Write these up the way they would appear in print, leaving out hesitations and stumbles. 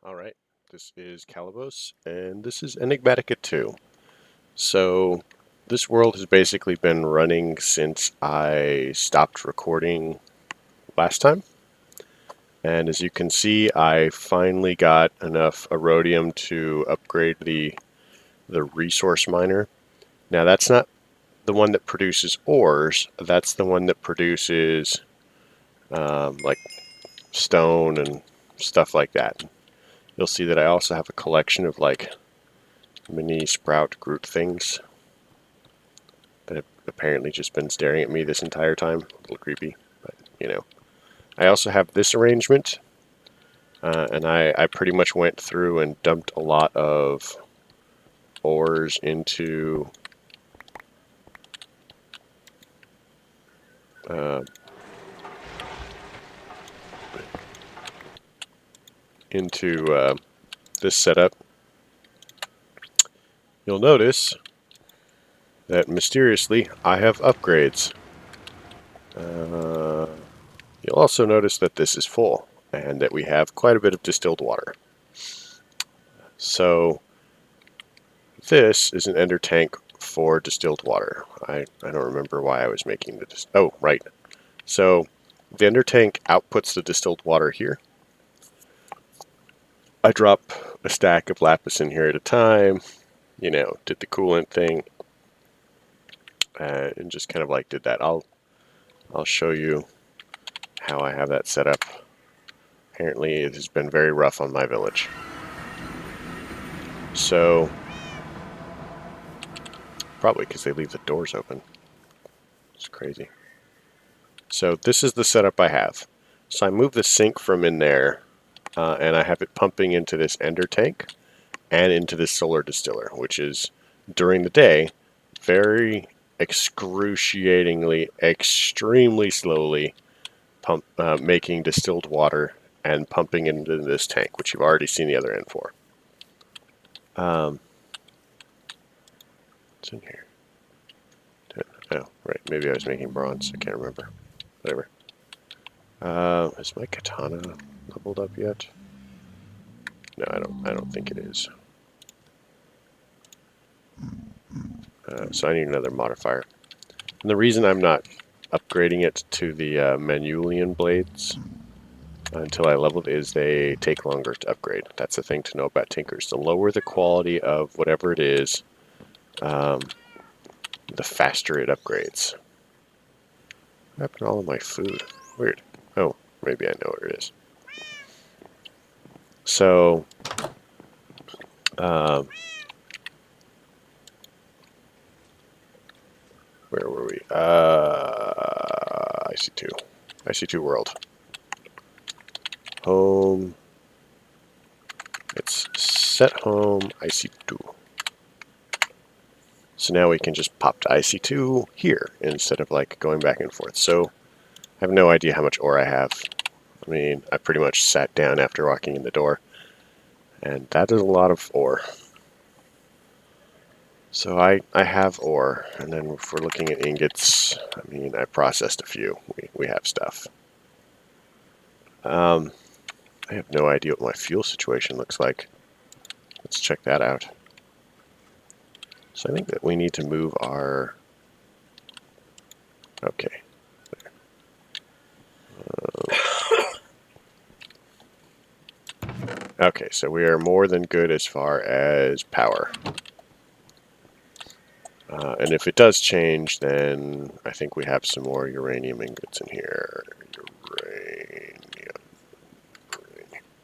Alright, this is Calibos, and this is Enigmatica 2. So, this world has basically been running since I stopped recording last time. And as you can see, I finally got enough Erodium to upgrade the resource miner. Now, that's not the one that produces ores, that's the one that produces like stone and stuff like that. You'll see that I also have a collection of like mini sprout Groot things that have apparently just been staring at me this entire time. A little creepy, but you know. I also have this arrangement, and I pretty much went through and dumped a lot of ores uh, into this setup. You'll notice that mysteriously I have upgrades. You'll also notice that this is full and that we have quite a bit of distilled water. So this is an ender tank for distilled water. I don't remember why I was making the oh, right. So the ender tank outputs the distilled water here. I drop a stack of lapis in here at a time, you know, did the coolant thing, and just kind of like did that. I'll show you how I have that set up. Apparently it has been very rough on my village. So, probably because they leave the doors open. It's crazy. So this is the setup I have. So I move the sink from in there, and I have it pumping into this ender tank and into this solar distiller, which is, during the day, very excruciatingly, extremely slowly making distilled water and pumping into this tank, which you've already seen the other end for. What's in here? Oh, right. Maybe I was making bronze. I can't remember. Whatever. Is my katana leveled up yet? No, I don't think it is. So I need another modifier. And the reason I'm not upgrading it to the Manulian blades until I leveled is they take longer to upgrade. That's the thing to know about tinkers. The lower the quality of whatever it is, the faster it upgrades. What happened to all of my food? Weird. Oh, maybe I know what it is. So, where were we? IC2. IC2 world. Home. It's set home IC2. So now we can just pop to IC2 here instead of like going back and forth. So I have no idea how much ore I have. I mean, I pretty much sat down after walking in the door, and that is a lot of ore. So I have ore, and then if we're looking at ingots, I mean, I processed a few. We have stuff. I have no idea what my fuel situation looks like. Let's check that out. So I think that we need to move our... Okay. Okay, so we are more than good as far as power. And if it does change, then I think we have some more uranium ingots in here. Uranium.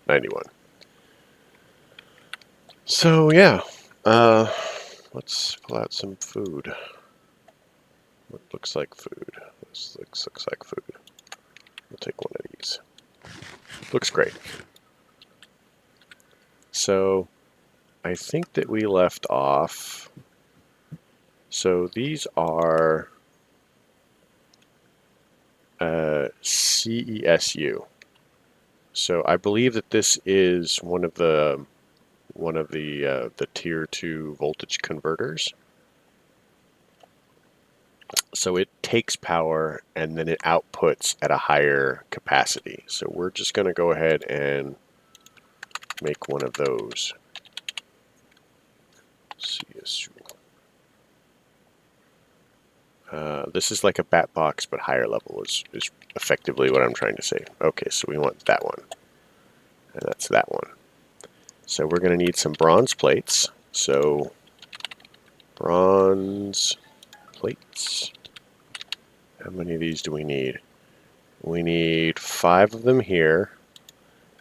91. So, yeah. Let's pull out some food. What looks like food? This looks like food. We'll take one of these. Looks great. So, I think that we left off... So these are CESU. So I believe that this is one of the tier 2 voltage converters. So it takes power and then it outputs at a higher capacity. So we're just going to go ahead and make one of those. CSU. This is like a bat box, but higher level is effectively what I'm trying to say. Okay, so we want that one. And that's that one. So we're going to need some bronze plates. So bronze plates. How many of these do we need? We need 5 of them here.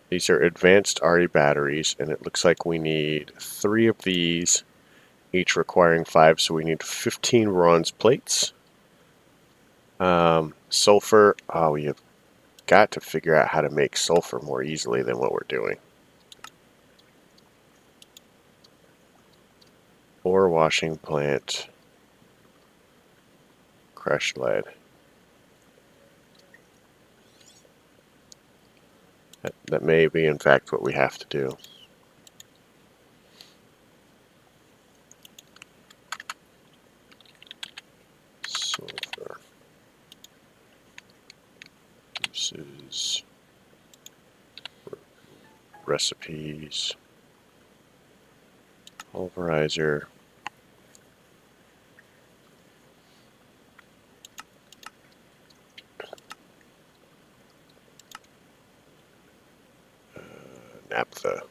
These are advanced RE batteries, and it looks like we need 3 of these, each requiring 5, so we need 15 bronze plates. Sulfur, oh, we have got to figure out how to make sulfur more easily than what we're doing. Ore washing plant, crushed lead. That may be, in fact, what we have to do. Sulfur. Uses. Recipes. Pulverizer. Naphtha.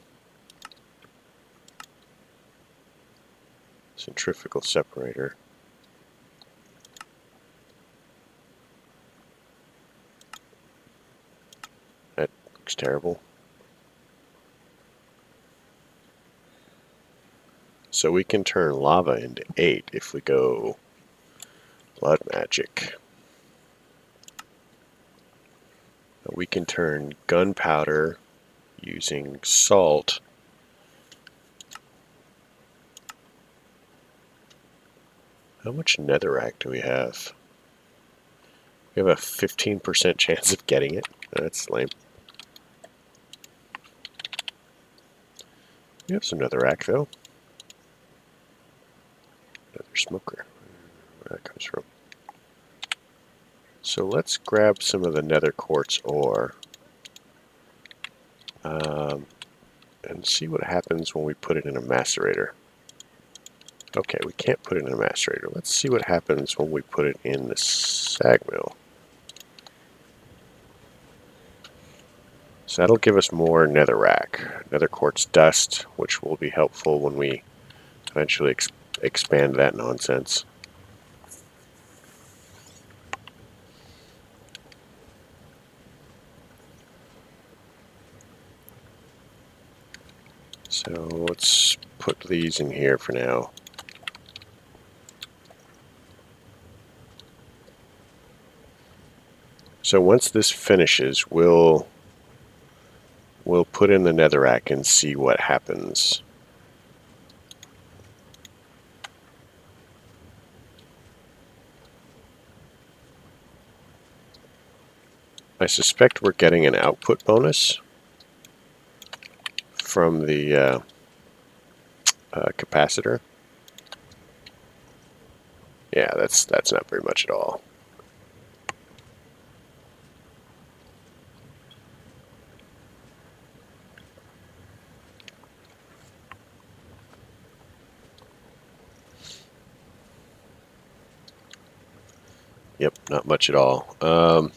Centrifugal separator. That looks terrible. So we can turn lava into 8 if we go blood magic. We can turn gunpowder using salt. How much netherrack do we have? We have a 15% chance of getting it. That's lame. We have some netherrack though. Nether smoker. Where that comes from. So let's grab some of the nether quartz ore. And see what happens when we put it in a macerator. Okay, we can't put it in a macerator. Let's see what happens when we put it in the sag mill. So that'll give us more netherrack, nether quartz dust, which will be helpful when we eventually expand that nonsense. So let's put these in here for now. So once this finishes, we'll put in the netherrack and see what happens. I suspect we're getting an output bonus from the capacitor. Yeah, that's not very much at all. Yep, not much at all.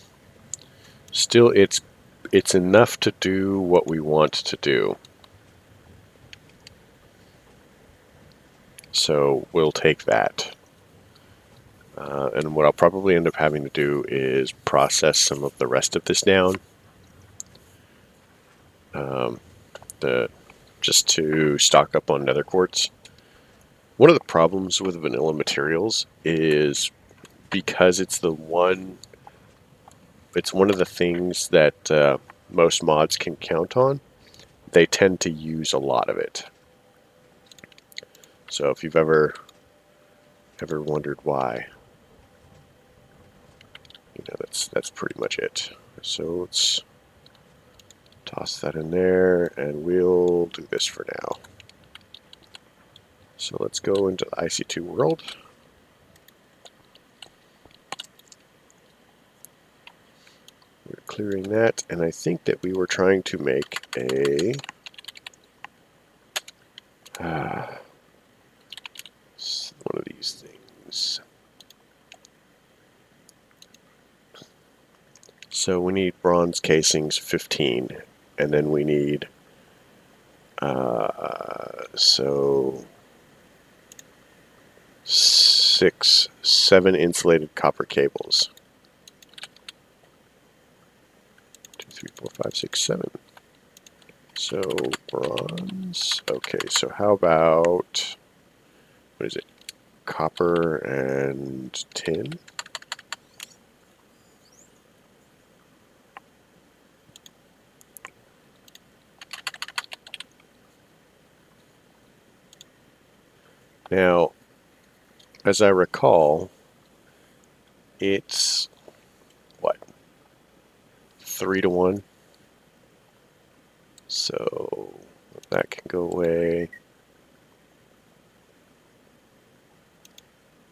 Still, it's enough to do what we want to do. So we'll take that. And what I'll probably end up having to do is process some of the rest of this down. Just to stock up on nether quartz. One of the problems with vanilla materials is because it's one of the things that most mods can count on, they tend to use a lot of it. So if you've ever wondered why, that's pretty much it. So let's toss that in there, and we'll do this for now. So let's go into the IC2 world. We're clearing that, and I think that we were trying to make a So we need bronze casings 15, and then we need so 7 insulated copper cables. 2, 3, 4, 5, 6, 7. So bronze. Okay, so how about, what is it? Copper and tin. Now, as I recall, it's what? 3 to 1. So that can go away.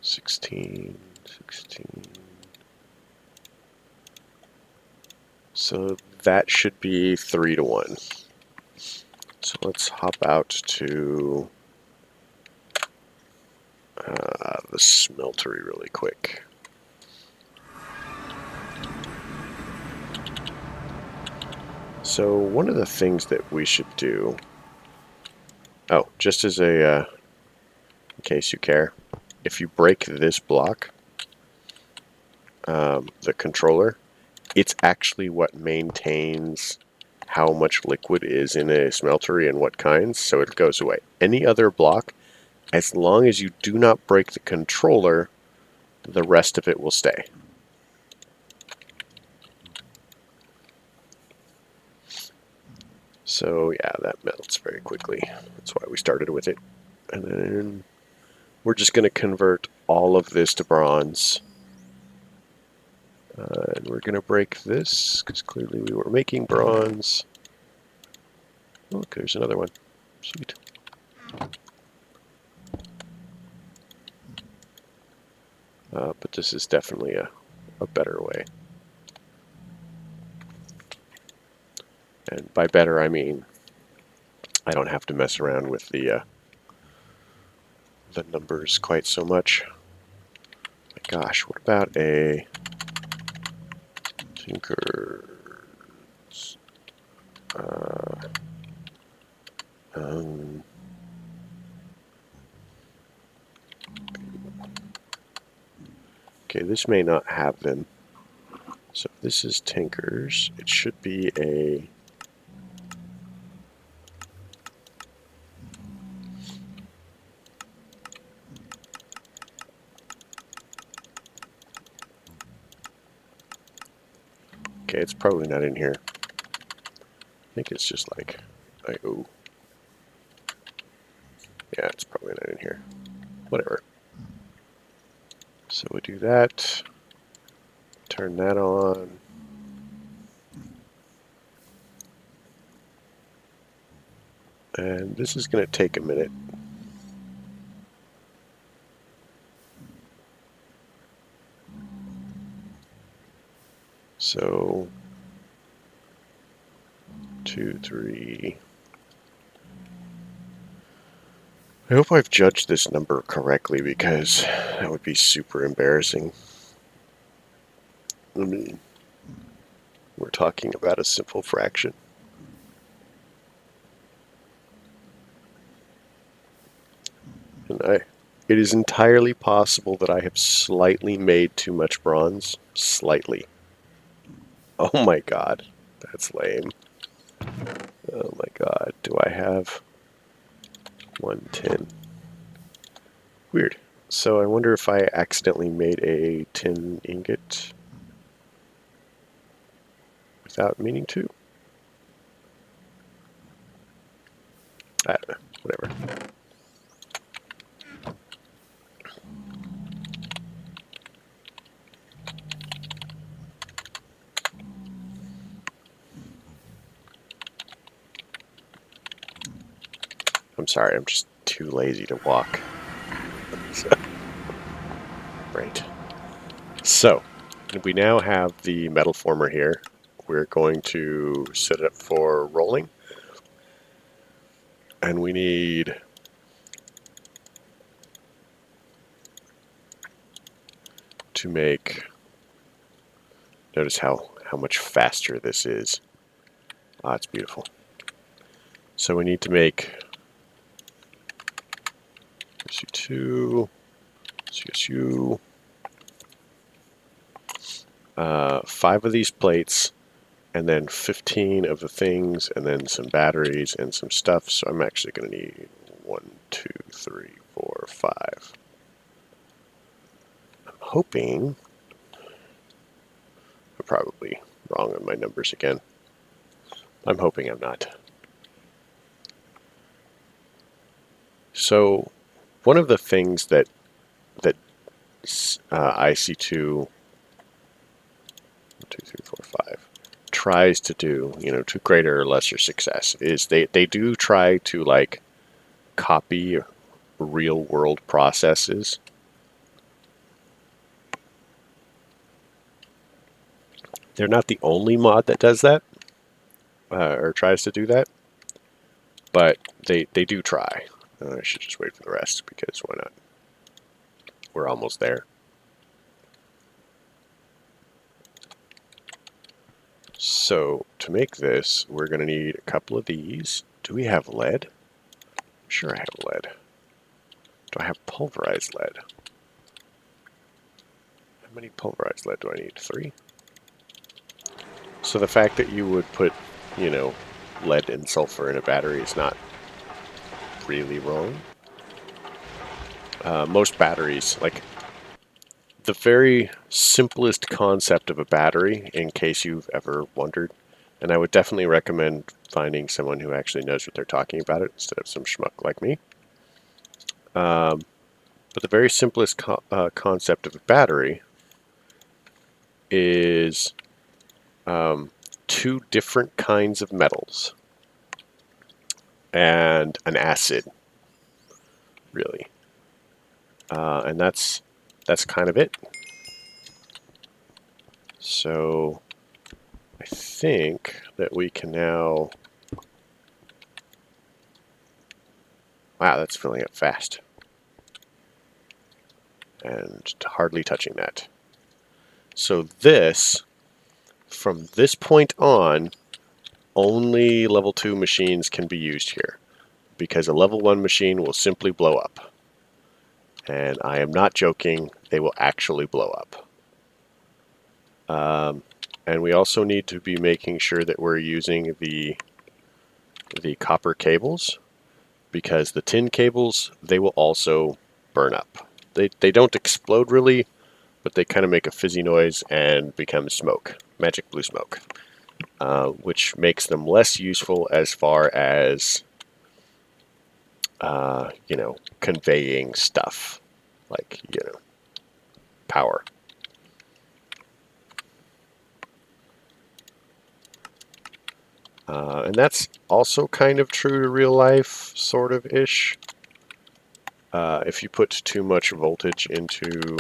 16, 16. So that should be 3 to 1. So let's hop out to the smeltery really quick. So one of the things that we should do, oh, just as a, in case you care, if you break this block, the controller, it's actually what maintains how much liquid is in a smeltery and what kinds, so it goes away. Any other block, as long as you do not break the controller, the rest of it will stay. So yeah, that melts very quickly. That's why we started with it. And then we're just going to convert all of this to bronze. And we're going to break this, because clearly we were making bronze. Oh, look, there's another one. Sweet. But this is definitely a better way. And by better, I mean I don't have to mess around with the numbers quite so much. My gosh, what about a Tinker's? Okay, this may not have them. So if this is Tinker's, it should be a... Okay, it's probably not in here. I think it's just like, oh. Yeah, it's probably not in here. Whatever. So we do that. Turn that on. And this is going to take a minute. So, 2, 3. I hope I've judged this number correctly, because that would be super embarrassing. I mean, we're talking about a simple fraction. And it is entirely possible that I have slightly made too much bronze. Slightly. Oh my god, that's lame. Oh my god, do I have 110? Weird. So I wonder if I accidentally made a tin ingot without meaning to. I don't know, whatever. I'm sorry, I'm just too lazy to walk. Right. So, we now have the metal former here. We're going to set it up for rolling. And we need to make, notice how how much faster this is. Ah, it's beautiful. So we need to make CSU, CSU, 5 of these plates, and then 15 of the things, and then some batteries and some stuff. So I'm actually going to need 1, 2, 3, 4, 5. I'm hoping, I'm probably wrong on my numbers again. I'm hoping I'm not. So one of the things that IC2 1, 2, 3, 4, 5 tries to do, to greater or lesser success, is they do try to like copy real world processes. They're not the only mod that does that or tries to do that, but they do try. I should just wait for the rest because why not? We're almost there. So to make this, we're going to need a couple of these. Do we have lead? I'm sure I have lead. Do I have pulverized lead? How many pulverized lead do I need? 3? So the fact that you would put, lead and sulfur in a battery is not really wrong. Most batteries, like the very simplest concept of a battery, in case you've ever wondered, and I would definitely recommend finding someone who actually knows what they're talking about it instead of some schmuck like me. But the very simplest concept of a battery is 2 different kinds of metals and an acid, really. And that's kind of it. So I think that we can now... Wow, that's filling up fast. And hardly touching that. So this, from this point on, only level 2 machines can be used here, because a level 1 machine will simply blow up. And I am not joking, they will actually blow up. And we also need to be making sure that we're using the copper cables, because the tin cables, they will also burn up. They don't explode really, but they kind of make a fizzy noise and become smoke, magic blue smoke, which makes them less useful as far as, conveying stuff, like, power. And that's also kind of true to real life, sort of ish. If you put too much voltage into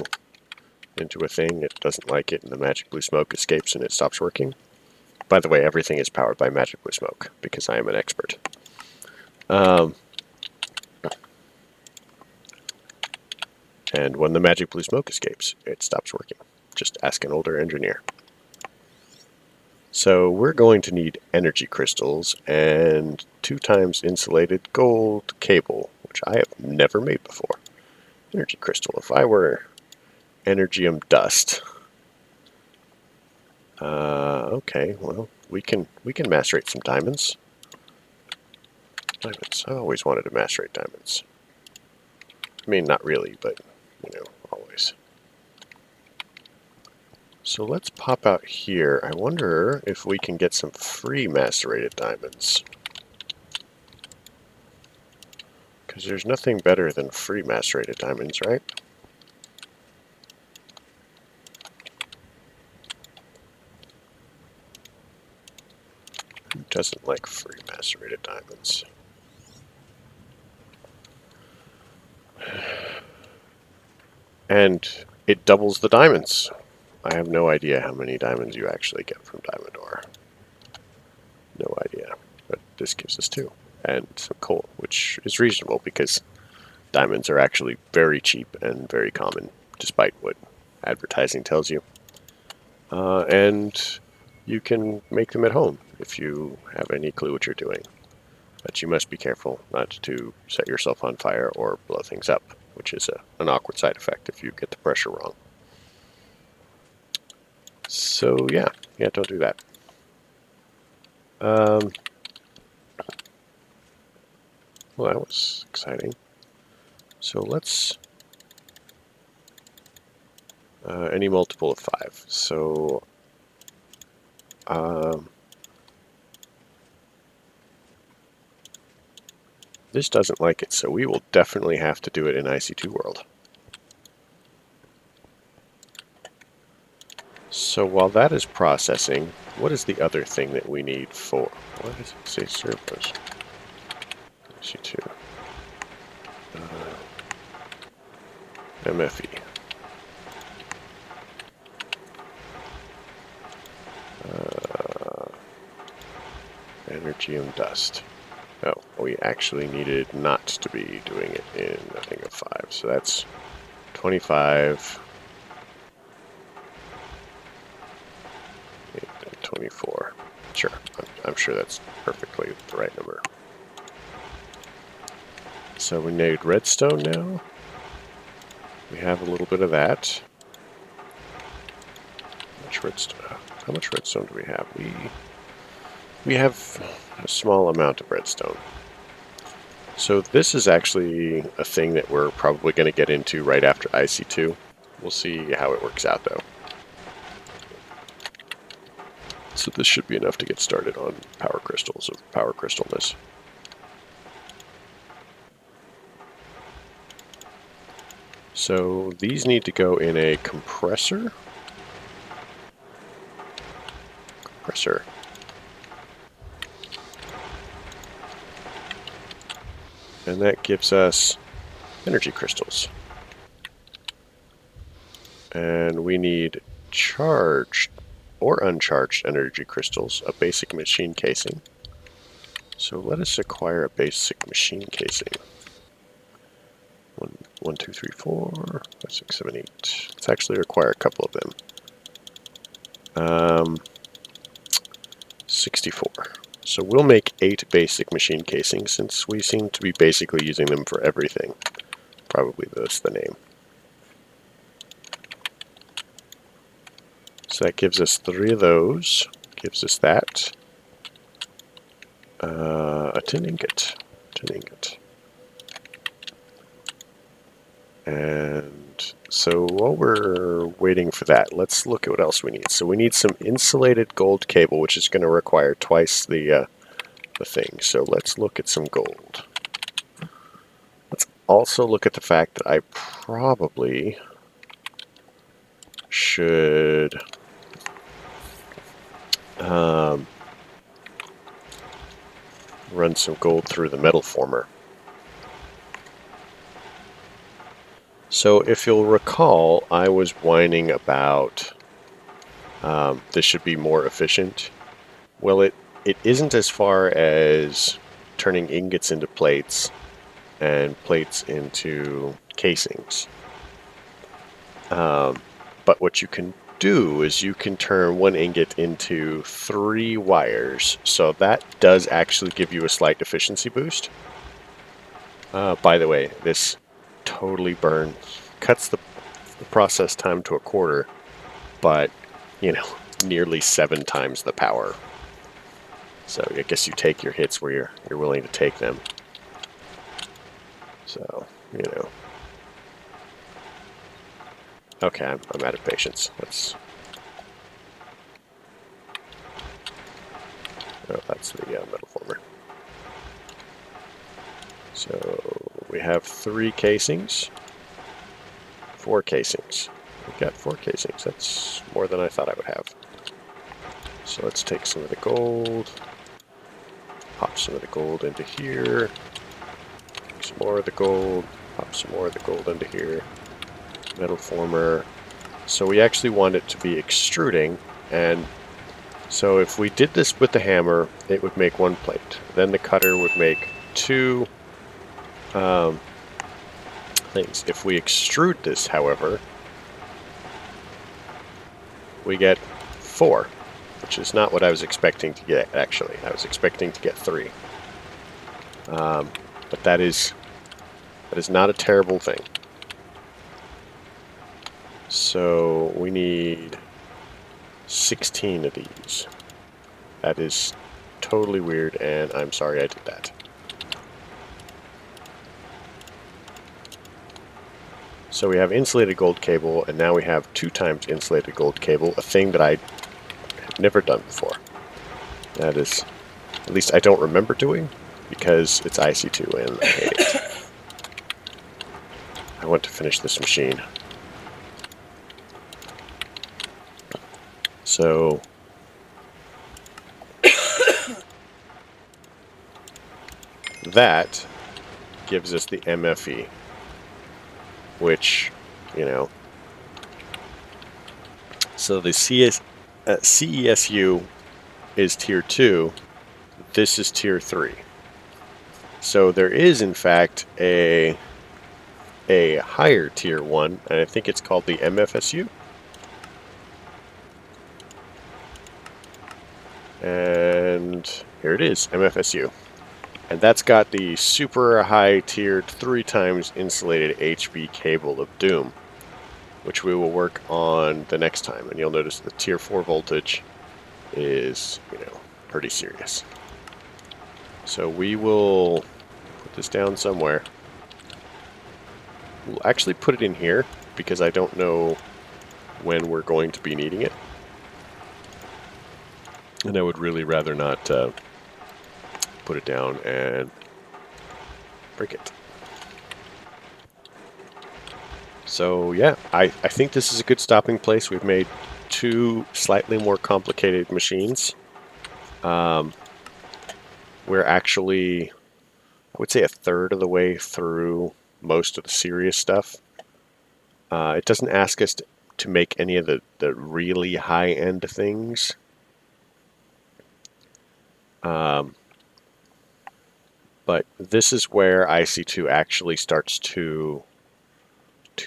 a thing, it doesn't like it, and the magic blue smoke escapes and it stops working. By the way, everything is powered by magic blue smoke, because I am an expert. And when the magic blue smoke escapes, it stops working. Just ask an older engineer. So we're going to need energy crystals and 2 times insulated gold cable, which I have never made before. Energy crystal. If I were Energium dust. Okay, well, we can macerate some diamonds. Diamonds. I always wanted to macerate diamonds. I mean, not really, but, always. So let's pop out here. I wonder if we can get some free macerated diamonds. Because there's nothing better than free macerated diamonds, right? Who doesn't like free macerated diamonds? And it doubles the diamonds. I have no idea how many diamonds you actually get from diamond ore. No idea. But this gives us 2. And some coal, which is reasonable because diamonds are actually very cheap and very common, despite what advertising tells you. And you can make them at home if you have any clue what you're doing. But you must be careful not to set yourself on fire or blow things up, which is an awkward side effect if you get the pressure wrong. So yeah, don't do that. Well, that was exciting. So let's any multiple of 5. So this doesn't like it, so we will definitely have to do it in IC2 world. So while that is processing, what is the other thing that we need for? What does it say? Servos. IC2. MFE. Energy and dust. Oh, we actually needed not to be doing it in a thing of 5. So that's 25. 24. Sure, I'm sure that's perfectly the right number. So we need redstone now. We have a little bit of that. How much redstone do we have? We have a small amount of redstone. So this is actually a thing that we're probably going to get into right after IC2. We'll see how it works out though. So this should be enough to get started on power crystals of power crystalness. So these need to go in a compressor. And that gives us energy crystals. And we need charged or uncharged energy crystals, a basic machine casing. So let us acquire a basic machine casing. 1, 2, 3, 4, 5, 6, 7, 8. Let's actually require a couple of them. 64. So we'll make 8 basic machine casings since we seem to be basically using them for everything. Probably that's the name. So that gives us 3 of those. Gives us that. A tin ingot. And so while we're waiting for that, let's look at what else we need. So we need some insulated gold cable, which is going to require twice the thing. So let's look at some gold. Let's also look at the fact that I probably should run some gold through the metal former. So if you'll recall, I was whining about this should be more efficient. Well, it isn't as far as turning ingots into plates and plates into casings. But what you can do is you can turn 1 ingot into 3 wires. So that does actually give you a slight efficiency boost. By the way, this totally cuts the process time to a quarter, but nearly 7 times the power. So I guess you take your hits where you're willing to take them. So okay, I'm out of patience. Oh, that's the metal former. So we have 3 casings. 4 casings. We've got 4 casings. That's more than I thought I would have. So let's take some of the gold. Pop some of the gold into here. Some more of the gold. Pop some more of the gold into here. Metal former. So we actually want it to be extruding, and so if we did this with the hammer, it would make 1 plate. Then the cutter would make 2 things. If we extrude this, however, we get 4. which is not what I was expecting to get, actually. I was expecting to get 3. But that is not a terrible thing. So we need 16 of these. That is totally weird, and I'm sorry I did that. So we have insulated gold cable, and now we have 2 times insulated gold cable, a thing that I have never done before. That is, at least I don't remember doing, because it's IC2 and I hate it. I want to finish this machine. So that gives us the MFE, which, you know, so the CESU is tier 2, this is tier 3. So there is, in fact, a higher tier 1, and I think it's called the MFSU. And here it is, MFSU. And that's got the super high tiered 3 times insulated HV cable of doom, which we will work on the next time. And you'll notice the tier 4 voltage is, you know, pretty serious. So we will put this down somewhere. We'll actually put it in here because I don't know when we're going to be needing it. And I would really rather not put it down and break it. So yeah, I think this is a good stopping place. We've made 2 slightly more complicated machines. We're actually, I would say, a third of the way through most of the serious stuff. It doesn't ask us to make any of the really high-end things. But this is where IC2 actually starts to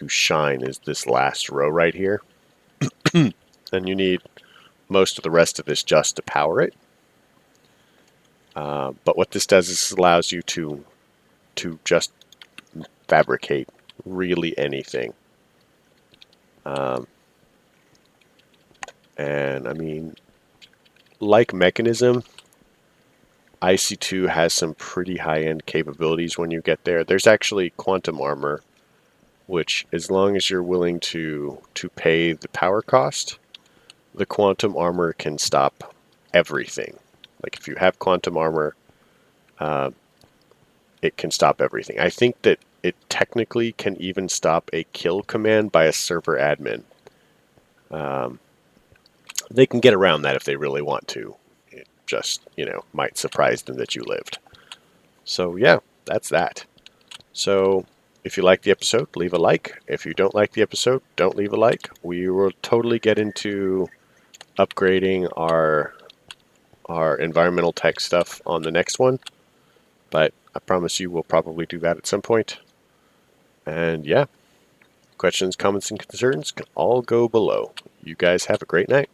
shine, is this last row right here. And you need most of the rest of this just to power it. But what this does is allows you to just fabricate really anything. And I mean, like Mechanism, IC2 has some pretty high-end capabilities when you get there. There's actually quantum armor, which, as long as you're willing to pay the power cost, the quantum armor can stop everything. Like, if you have quantum armor, it can stop everything. I think that it technically can even stop a kill command by a server admin. They can get around that if they really want to. Just, you know, might surprise them that you lived. So yeah, that's that. So if you like the episode, leave a like. If you don't like the episode, don't leave a like. We will totally get into upgrading our environmental tech stuff on the next one, but I promise you we'll probably do that at some point. And yeah, questions, comments, and concerns can all go below. You guys have a great night.